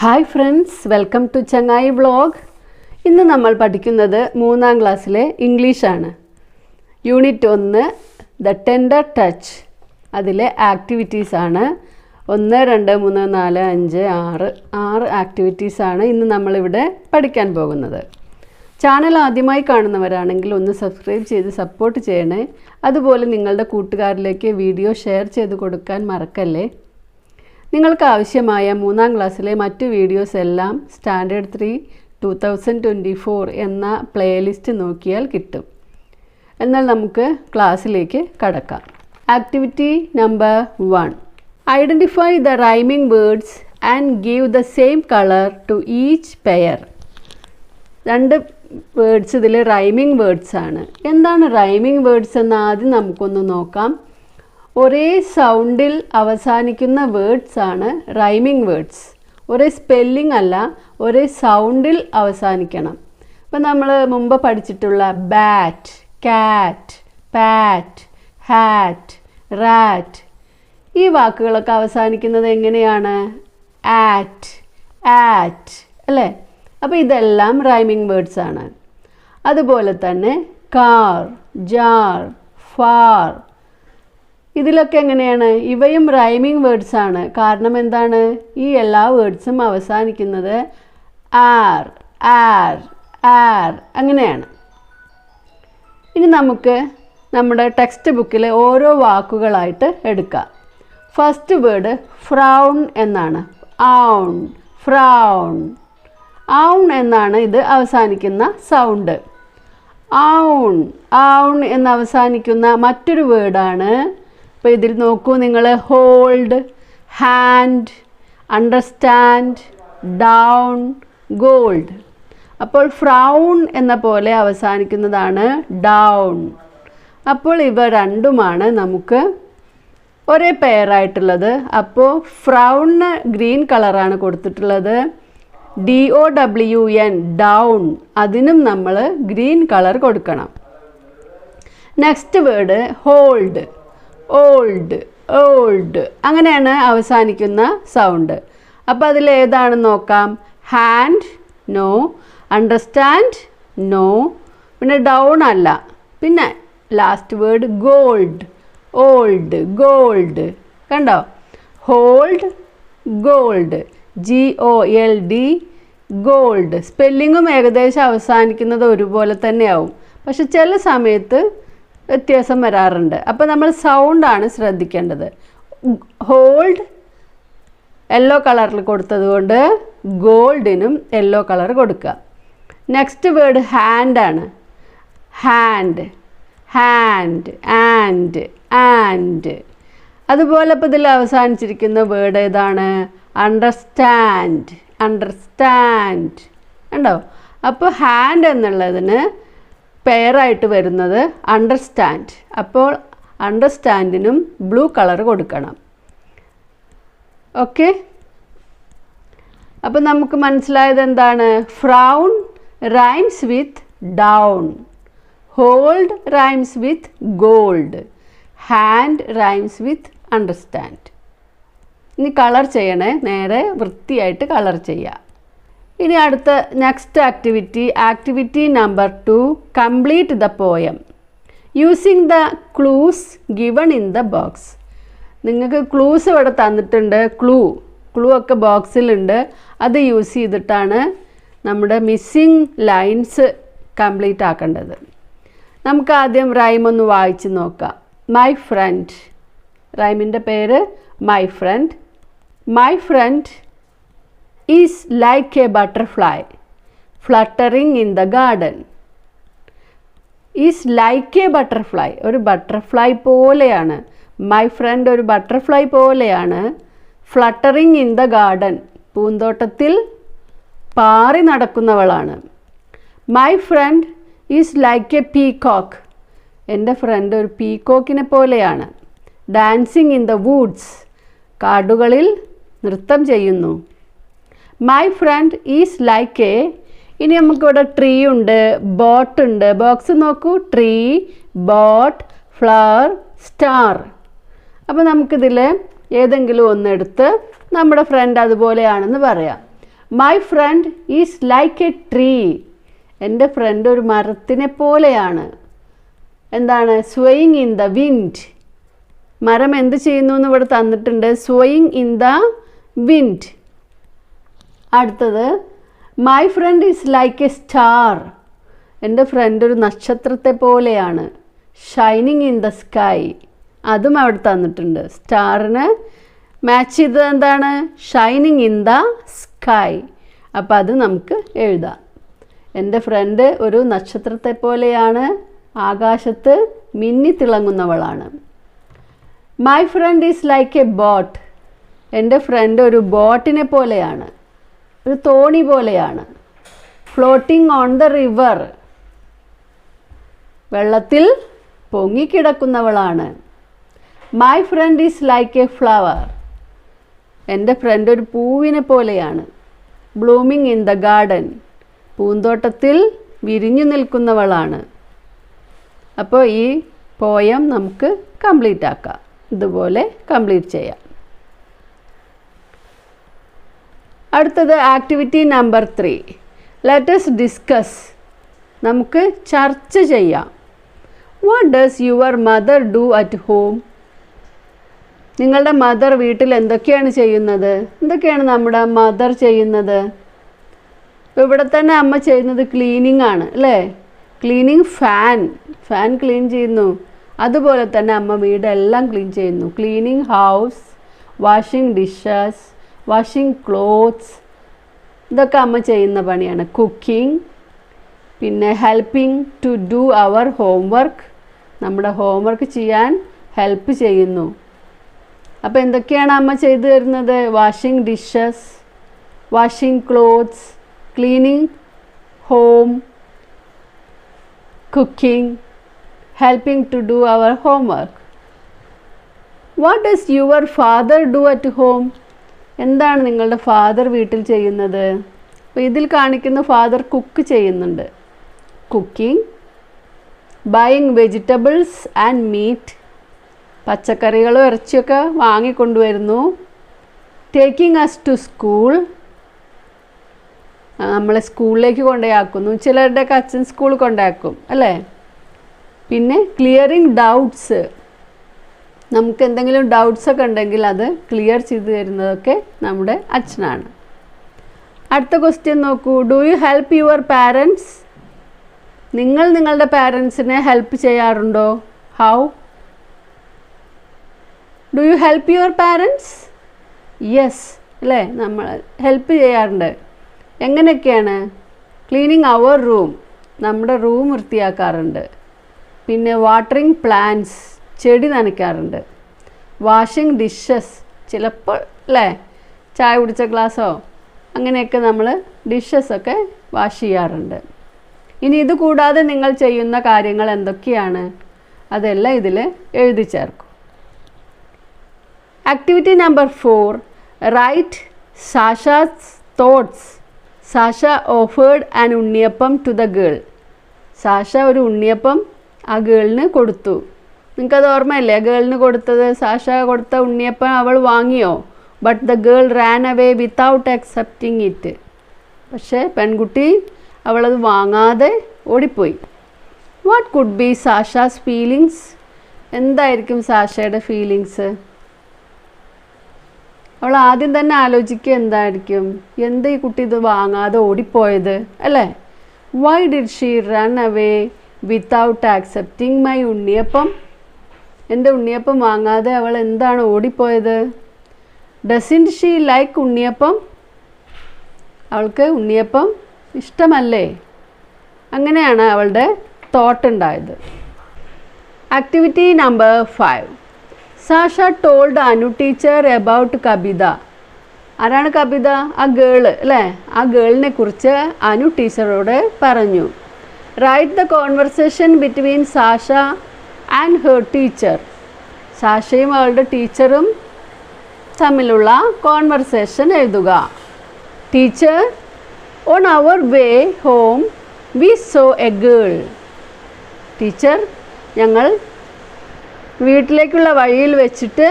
Hi friends, welcome to ചങ്ങായി vlog. ഇന്ന് നമ്മൾ പഠിക്കുന്നത് 3ാം ക്ലാസ്സിലെ ഇംഗ്ലീഷാണ്. Unit 1 the tender touch. അതിലെ ആക്ടിവിറ്റീസാണ് 1, 2, 3, 4, 5, 6 ആക്ടിവിറ്റീസാണ് ഇന്ന് നമ്മളിവിടെ പഠിക്കാൻ പോകുന്നത്. ചാനൽ ആദ്യമായി കാണുന്നവരാണെങ്കിൽ ഒന്ന് സബ്സ്ക്രൈബ് ചെയ്ത് സപ്പോർട്ട് ചെയ്യണേ. അതുപോലെ നിങ്ങളുടെ കൂട്ടുകാരിലേക്ക് വീഡിയോ ഷെയർ ചെയ്ത് കൊടുക്കാൻ മറക്കല്ലേ. നിങ്ങൾക്ക് ആവശ്യമായ 3ാം ക്ലാസ്സിലെ മറ്റു വീഡിയോസ് എല്ലാം സ്റ്റാൻഡേർഡ് 3 2024 എന്ന പ്ലേലിസ്റ്റ് നോക്കിയാൽ കിട്ടും. എന്നാൽ നമുക്ക് ക്ലാസ്സിലേക്ക് കടക്കാം. Activity number 1. Identify the rhyming words and give the same colour to each pair. 2 words ഇതിൽ റൈമിംഗ് വേർഡ്സ് ആണ്. എന്താണ് റൈമിംഗ് വേർഡ്സ് എന്ന് ആദ്യം നമുക്കൊന്ന് നോക്കാം. ഒരേ സൗണ്ടിൽ അവസാനിക്കുന്ന വേർഡ്സ് ആണ് റൈമിംഗ് വേർഡ്സ്. ഒരേ സ്പെല്ലിംഗ് അല്ല, ഒരേ സൗണ്ടിൽ അവസാനിക്കണം. ഇപ്പം നമ്മൾ മുമ്പ് പഠിച്ചിട്ടുള്ള ബാറ്റ്, കാറ്റ്, പാറ്റ്, ഹാറ്റ്, റാറ്റ്, ഈ വാക്കുകളൊക്കെ അവസാനിക്കുന്നത് എങ്ങനെയാണ്? ആറ്റ്, ആറ്റ് അല്ലേ? അപ്പോൾ ഇതെല്ലാം റൈമിംഗ് വേർഡ്സ് ആണ്. അതുപോലെ തന്നെ കാർ, ജാർ, ഫാർ, ഇതിലൊക്കെ എങ്ങനെയാണ്? ഇവയും റൈമിംഗ് വേർഡ്സ് ആണ്. കാരണം എന്താണ്? ഈ എല്ലാ വേർഡ്സും അവസാനിക്കുന്നത് ആർ, ആർ, ആർ അങ്ങനെയാണ്. ഇനി നമുക്ക് നമ്മുടെ ടെക്സ്റ്റ് ബുക്കിലെ ഓരോ വാക്കുകളായിട്ട് എടുക്കാം. ഫസ്റ്റ് വേർഡ് ഫ്രൗൺ എന്നാണ്. ഔൺ, ഫ്രൗൺ, ഔൺ എന്നാണ് ഇത് അവസാനിക്കുന്ന സൗണ്ട്. ഔൺ, ഔൺ എന്ന് അവസാനിക്കുന്ന മറ്റൊരു വേർഡാണ്. അപ്പോൾ ഇതിൽ നോക്കൂ നിങ്ങൾ, hold, hand, understand, down, gold. അപ്പോൾ ഫ്രൗൺ എന്ന പോലെ അവസാനിക്കുന്നതാണ് ഡൗൺ. അപ്പോൾ ഇവ രണ്ടുമാണ് നമുക്ക് ഒരേ പെയറായിട്ടുള്ളത്. അപ്പോൾ ഫ്രൗണിന് ഗ്രീൻ കളറാണ് കൊടുത്തിട്ടുള്ളത്. DOWN, ഡൗൺ, അതിനും നമ്മൾ ഗ്രീൻ കളർ കൊടുക്കണം. Next word hold, old, old അങ്ങനെയാണ് അവസാനിക്കുന്ന സൗണ്ട്. അപ്പോൾ അതിൽ ഏതാണെന്ന് നോക്കാം. Hand, no. Understand, no. പിന്നെ ഡൗൺ അല്ല. പിന്നെ last word gold, old, gold. കണ്ടോ? Hold, gold, GOLD, gold. സ്പെല്ലിങ്ങും ഏകദേശം അവസാനിക്കുന്നത് ഒരുപോലെ തന്നെയാവും. പക്ഷെ ചില സമയത്ത് വ്യത്യാസം വരാറുണ്ട്. അപ്പോൾ നമ്മൾ സൗണ്ടാണ് ശ്രദ്ധിക്കേണ്ടത്. ഹോൾഡ് യെല്ലോ കളറിൽ കൊടുത്തത് കൊണ്ട് ഗോൾഡിനും യെല്ലോ കളർ കൊടുക്കുക. നെക്സ്റ്റ് വേർഡ് ഹാൻഡാണ്. Hand, hand, and, and. അതുപോലെ ഇപ്പോൾ ഇതിൽ അവസാനിച്ചിരിക്കുന്ന വേർഡ് ഏതാണ്? Understand, understand. ഉണ്ടോ? അപ്പോൾ ഹാൻഡ് എന്നുള്ളതിന് പെയറായിട്ട് വരുന്നത് അണ്ടർസ്റ്റാൻഡ്. അപ്പോൾ അണ്ടർസ്റ്റാൻഡിനും ബ്ലൂ കളർ കൊടുക്കണം. ഓക്കെ, അപ്പോൾ നമുക്ക് മനസ്സിലായത് എന്താണ്? Frown rhymes with down, hold rhymes with gold, hand rhymes with understand. ഇനി കളർ ചെയ്യണേ, നേരെ വൃത്തിയായിട്ട് കളർ ചെയ്യുക. ഇനി അടുത്ത next activity number 2. Complete the poem using the clues given in the box. നിങ്ങൾക്ക് ക്ലൂസ് ഇവിടെ തന്നിട്ടുണ്ട്. ക്ലൂ ഒക്കെ ബോക്സിലുണ്ട്. അത് യൂസ് ചെയ്തിട്ടാണ് നമ്മുടെ മിസ്സിങ് ലൈൻസ് കംപ്ലീറ്റ് ആക്കേണ്ടത്. നമുക്ക് ആദ്യം റൈം ഒന്ന് വായിച്ച് നോക്കാം. മൈ ഫ്രണ്ട്, റൈമിൻ്റെ പേര് my friend. My friend is like a butterfly fluttering in the garden. is like a butterfly, ഒരു ബട്ടർഫ്ലൈ പോലെയാണ്. മൈ ഫ്രണ്ട് ഒരു ബട്ടർഫ്ലൈ പോലെയാണ്. ഫ്ലട്ടറിങ് ഇൻ ദ ഗാർഡൻ, പൂന്തോട്ടത്തിൽ പാറി നടക്കുന്നവളാണ്. My friend is like a peacock, എൻ്റെ friend ഒരു പീകോക്കിനെ പോലെയാണ്. ഡാൻസിങ് ഇൻ ദ വൂഡ്സ്, കാടുകളിൽ നൃത്തം ചെയ്യുന്നു. My friend is like A, ഇനി നമുക്കിവിടെ ട്രീ ഉണ്ട്, ബോട്ട് ഉണ്ട്. ബോക്സ് നോക്കൂ, ട്രീ, ബോട്ട്, ഫ്ലവർ, സ്റ്റാർ. അപ്പോൾ നമുക്കിതിൽ ഏതെങ്കിലും ഒന്നെടുത്ത് നമ്മുടെ ഫ്രണ്ട് അതുപോലെയാണെന്ന് പറയാം. My friend is like a tree. എൻ്റെ ഫ്രണ്ട് ഒരു മരത്തിനെ പോലെയാണ്. എന്താണ്? Swaying in the wind. മരം എന്ത് ചെയ്യുന്നു എന്ന് ഇവിടെ തന്നിട്ടുണ്ട്. Swaying in the wind. അടുത്തത് my friend is like a star. എൻ്റെ ഫ്രണ്ട് ഒരു നക്ഷത്രത്തെ പോലെയാണ്. Shining in the sky. അതും അവിടെ തന്നിട്ടുണ്ട്. സ്റ്റാറിന് മാച്ച് ചെയ്തത് എന്താണ്? Shining in the sky. അപ്പോൾ അത് നമുക്ക് എഴുതാം. എൻ്റെ ഫ്രണ്ട് ഒരു നക്ഷത്രത്തെ പോലെയാണ്, ആകാശത്ത് മിന്നിത്തിളങ്ങുന്നവളാണ്. My friend is like a boat. എൻ്റെ ഫ്രണ്ട് ഒരു ബോട്ടിനെ പോലെയാണ്, ഒരു തോണി പോലെയാണ്. Floating on the river. വെള്ളത്തിൽ പൊങ്ങിക്കിടക്കുന്നവളാണ്. My friend is like a flower. എൻ്റെ ഫ്രണ്ട് ഒരു പൂവിനെ പോലെയാണ്. Blooming in the garden. പൂന്തോട്ടത്തിൽ വിരിഞ്ഞു നിൽക്കുന്നവളാണ്. അപ്പോൾ ഈ പോയം നമുക്ക് കംപ്ലീറ്റ് ആക്കാം. ഇതുപോലെ കംപ്ലീറ്റ് ചെയ്യാം. അടുത്തത് activity number 3. Let us discuss. നമുക്ക് ചർച്ച ചെയ്യാം. What does your mother do at home? നിങ്ങളുടെ മദർ വീട്ടിൽ എന്തൊക്കെയാണ് ചെയ്യുന്നത്? എന്തൊക്കെയാണ് നമ്മുടെ മദർ ചെയ്യുന്നത്? ഇപ്പോൾ ഇവിടെ തന്നെ അമ്മ ചെയ്യുന്നത് ക്ലീനിങ് ആണ് അല്ലേ? ക്ലീനിങ് ഫാൻ ക്ലീൻ ചെയ്യുന്നു. അതുപോലെ തന്നെ അമ്മ വീടെല്ലാം ക്ലീൻ ചെയ്യുന്നു. Cleaning house, washing dishes, washing clothes, ഇതൊക്കെ അമ്മ ചെയ്യുന്ന പണിയാണ്. കുക്കിംഗ്, പിന്നെ helping to do our homework. നമ്മുടെ ഹോംവർക്ക് ചെയ്യാൻ ഹെൽപ്പ് ചെയ്യുന്നു. അപ്പോൾ എന്തൊക്കെയാണ് അമ്മ ചെയ്തു തരുന്നത്? Washing dishes, washing clothes, cleaning home, cooking, helping to do our homework. What does your father do at home? എന്താണ് നിങ്ങളുടെ ഫാദർ വീട്ടിൽ ചെയ്യുന്നത്? അപ്പോൾ ഇതിൽ കാണിക്കുന്ന ഫാദർ കുക്ക് ചെയ്യുന്നുണ്ട്. Cooking, buying vegetables and meat, പച്ചക്കറികളും ഇറച്ചിയൊക്കെ വാങ്ങിക്കൊണ്ടുവരുന്നു. ടേക്കിംഗ് അസ് ടു സ്കൂൾ, നമ്മളെ സ്കൂളിലേക്ക് കൊണ്ടുപോയാക്കുന്നു. ചിലരുടെയൊക്കെ അച്ഛൻ സ്കൂളിൽ കൊണ്ടാക്കും അല്ലേ? പിന്നെ ക്ലിയറിങ് ഡൗട്ട്സ്, നമുക്ക് എന്തെങ്കിലും ഡൗട്ട്സൊക്കെ ഉണ്ടെങ്കിൽ അത് ക്ലിയർ ചെയ്ത് തരുന്നതൊക്കെ നമ്മുടെ അച്ഛനാണ്. അടുത്ത ക്വസ്റ്റ്യൻ നോക്കൂ. Do you help your parents? നിങ്ങൾ നിങ്ങളുടെ പാരൻസിനെ ഹെൽപ്പ് ചെയ്യാറുണ്ടോ? How? Do you help your parents? Yes അല്ലേ? നമ്മൾ ഹെൽപ്പ് ചെയ്യാറുണ്ട്. എങ്ങനെയൊക്കെയാണ്? ക്ലീനിങ് അവർ റൂം, നമ്മുടെ റൂം വൃത്തിയാക്കാറുണ്ട്. പിന്നെ വാട്ടറിങ് പ്ലാന്റ്സ്, ചെടി നനയ്ക്കാറുണ്ട്. വാഷിംഗ് ഡിഷസ്, ചിലപ്പോൾ അല്ലേ ചായ കുടിച്ച ഗ്ലാസ്സോ അങ്ങനെയൊക്കെ നമ്മൾ ഡിഷസൊക്കെ വാഷ് ചെയ്യാറുണ്ട്. ഇനി ഇത് കൂടാതെ നിങ്ങൾ ചെയ്യുന്ന കാര്യങ്ങൾ എന്തൊക്കെയാണ്? അതെല്ലാം ഇതിൽ എഴുതി ചേർക്കും. Activity number 4. Write Sasha's thoughts. Sasha offered an unniyappam to the girl. Sasha ഒരു ഉണ്ണിയപ്പം ആ ഗേളിന് കൊടുത്തു. നിങ്ങൾക്കത് ഓർമ്മയില്ലേ? ഗേളിന് കൊടുത്തത്, സാഷ കൊടുത്ത ഉണ്ണിയപ്പം അവൾ വാങ്ങിയോ? But the girl ran away without accepting it. പക്ഷേ പെൺകുട്ടി അവളത് വാങ്ങാതെ ഓടിപ്പോയി. What could be Sasha's feelings? എന്തായിരിക്കും സാഷയുടെ ഫീലിങ്സ്? അവൾ ആദ്യം തന്നെ ആലോചിക്കുക എന്തായിരിക്കും? എന്താ ഈ കുട്ടി ഇത് വാങ്ങാതെ ഓടിപ്പോയത് അല്ലേ? Why did she run away without accepting my unniyappam? എൻ്റെ ഉണ്ണിയപ്പം വാങ്ങാതെ അവൾ എന്താണ് ഓടിപ്പോയത്? Doesn't she like unniyappam? അവൾക്ക് ഉണ്ണിയപ്പം ഇഷ്ടമല്ലേ? അങ്ങനെയാണ് അവളുടെ തോട്ട് ഉണ്ടായത്. Activity number 5. Sasha told Anu teacher about Kabita. ആരാണ് കബിത? ആ ഗേള് അല്ലേ? ആ ഗേളിനെ കുറിച്ച് അനു ടീച്ചറോട് പറഞ്ഞു. Write the conversation between Sasha and her teacher. സാഷയും അവളുടെ ടീച്ചറും തമ്മിലുള്ള കോൺവെർസേഷൻ എഴുതുക. Teacher, on our way home we saw a girl. Teacher, ഞങ്ങൾ വീട്ടിലേക്കുള്ള വഴിയിൽ വെച്ചിട്ട്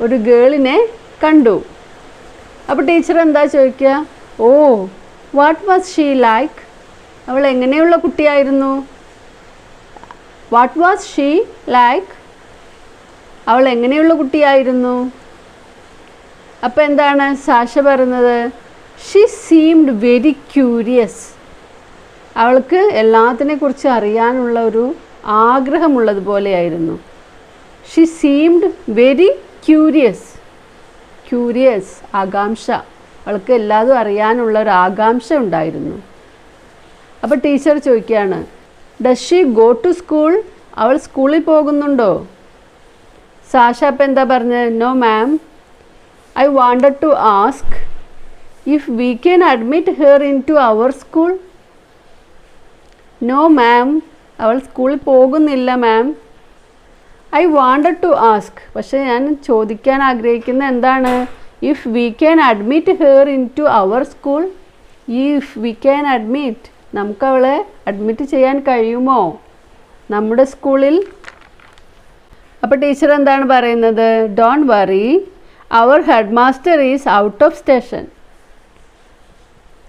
ഒരു ഗേളിനെ കണ്ടു. അപ്പോൾ ടീച്ചർ എന്താ ചോദിക്കുക? Oh what was she like? അവൾ എങ്ങനെയുള്ള കുട്ടിയായിരുന്നു? What was she like? അവൾ എങ്ങനെയുള്ള കുട്ടിയായിരുന്നു? അപ്പോൾ എന്താണ് സാഷ പറയുന്നത്? She seemed very curious. അവൾക്ക് എല്ലാത്തിനെക്കുറിച്ച് അറിയാനുള്ള ഒരു ആഗ്രഹമുള്ളതുപോലെയായിരുന്നു. She seemed very curious. Curious, ആകാംക്ഷ. അവൾക്ക് എല്ലാതും അറിയാനുള്ള ഒരു ആകാംക്ഷ ഉണ്ടായിരുന്നു. അപ്പോൾ ടീച്ചർ ചോദിക്കുകയാണ്, does she go to school? അവൾ സ്കൂളിൽ പോകുന്നുണ്ടോ? സാഷ അപ്പം എന്താ പറഞ്ഞത്? No ma'am, I wanted to ask if we can admit her into our school. No ma'am, അവൾ സ്കൂളിൽ പോകുന്നില്ല ma'am. I wanted to ask, പക്ഷേ ഞാൻ ചോദിക്കാൻ ആഗ്രഹിക്കുന്ന എന്താണ്? If we can admit her into our school. If we can admit, നമുക്കവളെ admit ചെയ്യാൻ കഴിയുമോ നമ്മുടെ സ്കൂളിൽ? അപ്പോൾ ടീച്ചർ എന്താണ് പറയുന്നത്? Don't worry, our head master is out of station.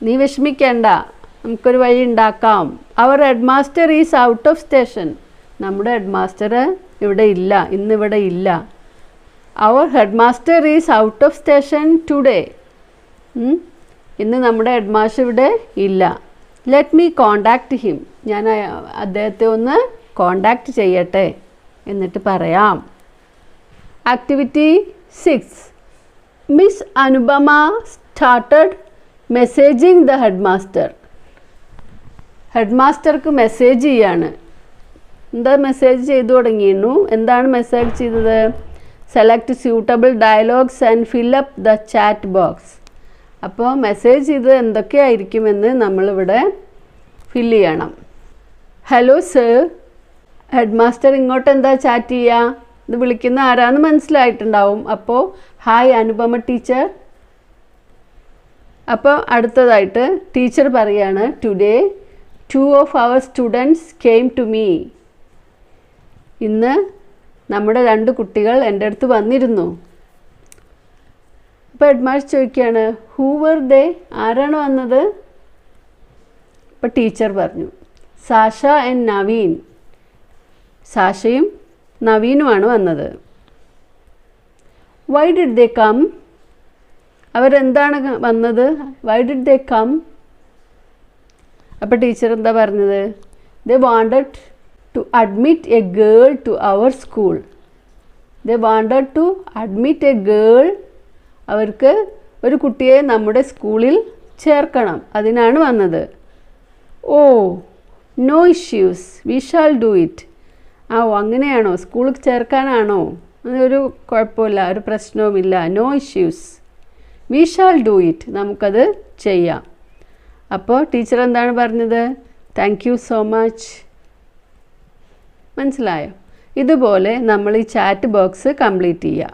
നീ വിഷമിക്കേണ്ട, നമുക്കൊരു വഴി ഉണ്ടാക്കാം. Our head master is out of station. നമ്മുടെ ഹെഡ് മാസ്റ്റർ ഇവിടെ ഇല്ല, ഇന്നിവിടെ ഇല്ല. Our head master is out of station today. ഇന്ന് നമ്മുടെ ഹെഡ് മാസ്റ്റർ ഇവിടെ ഇല്ല. Let me contact him. ഞാൻ അദ്ദേഹത്തെ ഒന്ന് കോണ്ടാക്ട് ചെയ്യട്ടെ, എന്നിട്ട് പറയാം. Activity 6. Miss Anupama started messaging the head master. Head മാസ്റ്റർക്ക് മെസ്സേജ് ചെയ്യാണ്. എന്താ മെസ്സേജ് ചെയ്തു തുടങ്ങിയിരുന്നു? എന്താണ് മെസ്സേജ് ചെയ്തത്? Select suitable dialogues and fill up the chat box. അപ്പോൾ മെസ്സേജ് ചെയ്തത് എന്തൊക്കെയായിരിക്കുമെന്ന് നമ്മളിവിടെ ഫില്ല് ചെയ്യണം. Hello sir. ഹെഡ് മാസ്റ്റർ ഇങ്ങോട്ട് എന്താ ചാറ്റ് ചെയ്യുക? ഇത് വിളിക്കുന്ന ആരാന്ന് മനസ്സിലായിട്ടുണ്ടാവും. അപ്പോൾ ഹായ് അനുപമ ടീച്ചർ. അപ്പോൾ അടുത്തതായിട്ട് ടീച്ചർ പറയാണ്, today 2 of our students came to me. ഇന്ന് നമ്മുടെ 2 കുട്ടികൾ എൻ്റെ അടുത്ത് വന്നിരുന്നു. അപ്പോൾ ഹെഡ് മാസ്റ്റർ ചോദിക്കുകയാണ്, ഹൂ വർ ദേ? ആരാണ് വന്നത്? അപ്പോൾ ടീച്ചർ പറഞ്ഞു, സാഷ ആൻഡ് നവീൻ. സാഷയും നവീനുമാണ് വന്നത്. Why did they come? അവരെന്താണ് വന്നത്? Why did they come? അപ്പോൾ ടീച്ചർ എന്താ പറഞ്ഞത്? They wanted to admit a girl to our school. They wanted to admit a girl. അവർക്ക് ഒരു കുട്ടിയെ നമ്മുടെ സ്കൂളിൽ ചേർക്കണം, അതിനാണ് വന്നത്. Oh no issues, we shall do it. അങ്ങനെയാണോ? സ്കൂളിൽ ചേർക്കാനാണോ? അതൊരു കുഴപ്പമില്ല, ഒരു പ്രശ്നവുമില്ല. No issues, we shall do it. നമുക്കത് ചെയ്യാം. അപ്പോൾ ടീച്ചർ എന്താണ് പറഞ്ഞത്? Thank you so much. മനസ്സിലായോ? ഇതുപോലെ നമ്മൾ ഈ ചാറ്റ് ബോക്സ് കംപ്ലീറ്റ് ചെയ്യുക.